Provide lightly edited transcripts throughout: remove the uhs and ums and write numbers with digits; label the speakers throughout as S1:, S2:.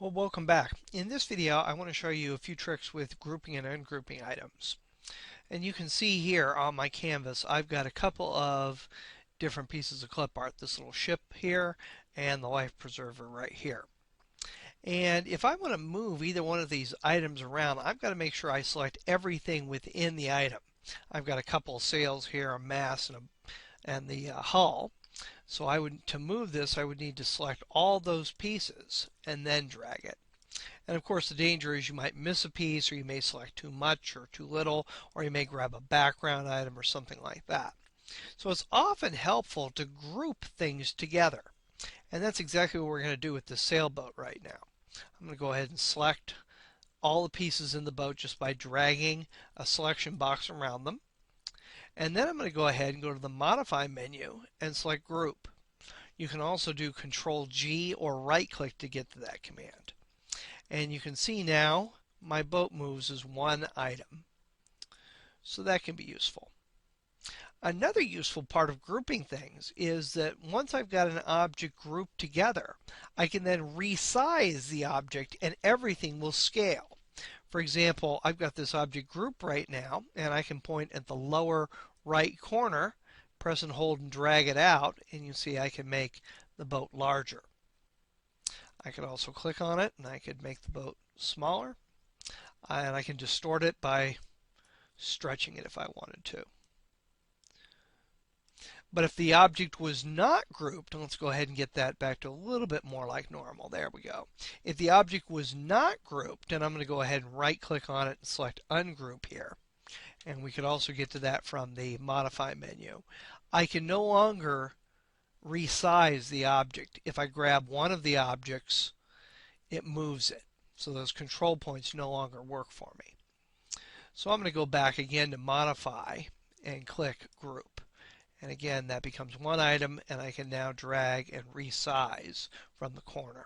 S1: Well, welcome back. In this video, I want to show you a few tricks with grouping and ungrouping items. And you can see here on my canvas, I've got a couple of different pieces of clip art. This little ship here and the life preserver right here. And if I want to move either one of these items around, I've got to make sure I select everything within the item. I've got a couple of sails here, a mast and the hull. So to move this, I would need to select all those pieces and then drag it. And of course, the danger is you might miss a piece, or you may select too much or too little, or you may grab a background item or something like that. So it's often helpful to group things together. And that's exactly what we're going to do with the sailboat right now. I'm going to go ahead and select all the pieces in the boat just by dragging a selection box around them. And then I'm going to go ahead and go to the Modify menu and select Group. You can also do Control G or right click to get to that command. And you can see now my boat moves as one item. So that can be useful. Another useful part of grouping things is that once I've got an object grouped together, I can then resize the object and everything will scale. For example, I've got this object group right now, and I can point at the lower right corner, press and hold and drag it out, and you see I can make the boat larger. I could also click on it and I could make the boat smaller, and I can distort it by stretching it if I wanted to. But if the object was not grouped, let's go ahead and get that back to a little bit more like normal. There we go. If the object was not grouped, then I'm going to go ahead and right click on it and select Ungroup here. And we could also get to that from the Modify menu. I can no longer resize the object. If I grab one of the objects, it moves it. So those control points no longer work for me. So I'm going to go back again to Modify and click Group. And again, that becomes one item, and I can now drag and resize from the corner.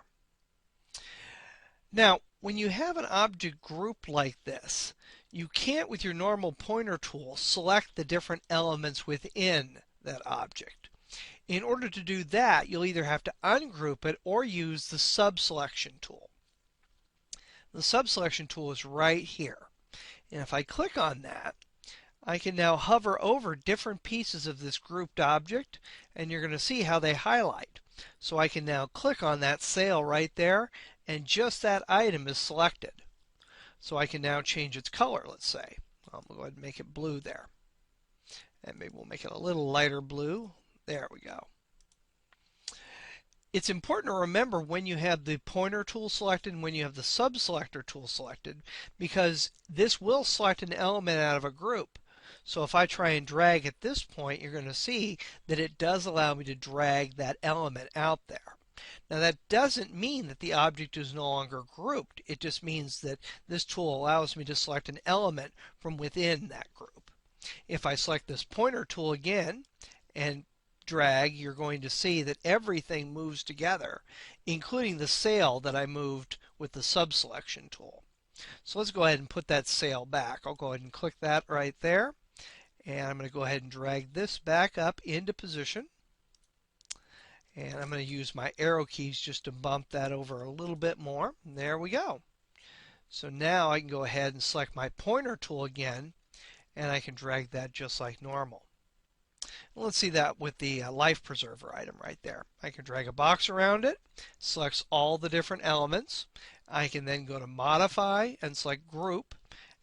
S1: Now, when you have an object group like this, you can't, with your normal pointer tool, select the different elements within that object. In order to do that, you'll either have to ungroup it or use the subselection tool. The subselection tool is right here. And if I click on that, I can now hover over different pieces of this grouped object, and you're going to see how they highlight. So I can now click on that sail right there, and just that item is selected. So I can now change its color, let's say. I'll go ahead and make it blue there. And maybe we'll make it a little lighter blue. There we go. It's important to remember when you have the pointer tool selected and when you have the subselector tool selected, because this will select an element out of a group. So if I try and drag at this point, you're going to see that it does allow me to drag that element out there. Now that doesn't mean that the object is no longer grouped. It just means that this tool allows me to select an element from within that group. If I select this pointer tool again and drag, you're going to see that everything moves together, including the sail that I moved with the subselection tool. So let's go ahead and put that sail back. I'll go ahead and click that right there. And I'm going to go ahead and drag this back up into position. And I'm going to use my arrow keys just to bump that over a little bit more. And there we go. So now I can go ahead and select my pointer tool again, and I can drag that just like normal. And let's see that with the life preserver item right there. I can drag a box around it, selects all the different elements. I can then go to Modify and select Group,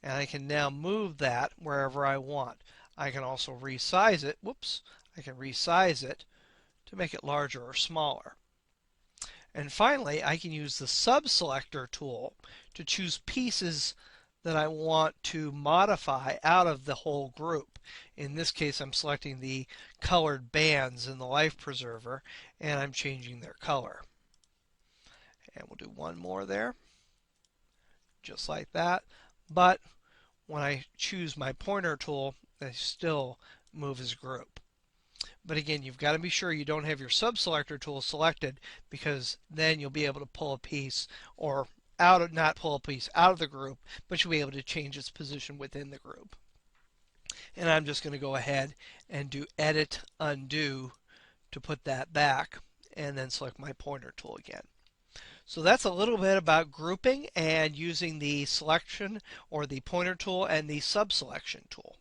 S1: and I can now move that wherever I want. I can also resize it. Whoops. I can resize it to make it larger or smaller. And finally, I can use the subselector tool to choose pieces that I want to modify out of the whole group. In this case, I'm selecting the colored bands in the life preserver, and I'm changing their color. And we'll do one more there, just like that. But when I choose my pointer tool, they still move as a group. But again, you've got to be sure you don't have your subselector tool selected, because then you'll be able to pull a piece, or not pull a piece out of the group, but you'll be able to change its position within the group. And I'm just going to go ahead and do Edit, Undo to put that back, and then select my pointer tool again. So that's a little bit about grouping and using the selection or the pointer tool and the subselection tool.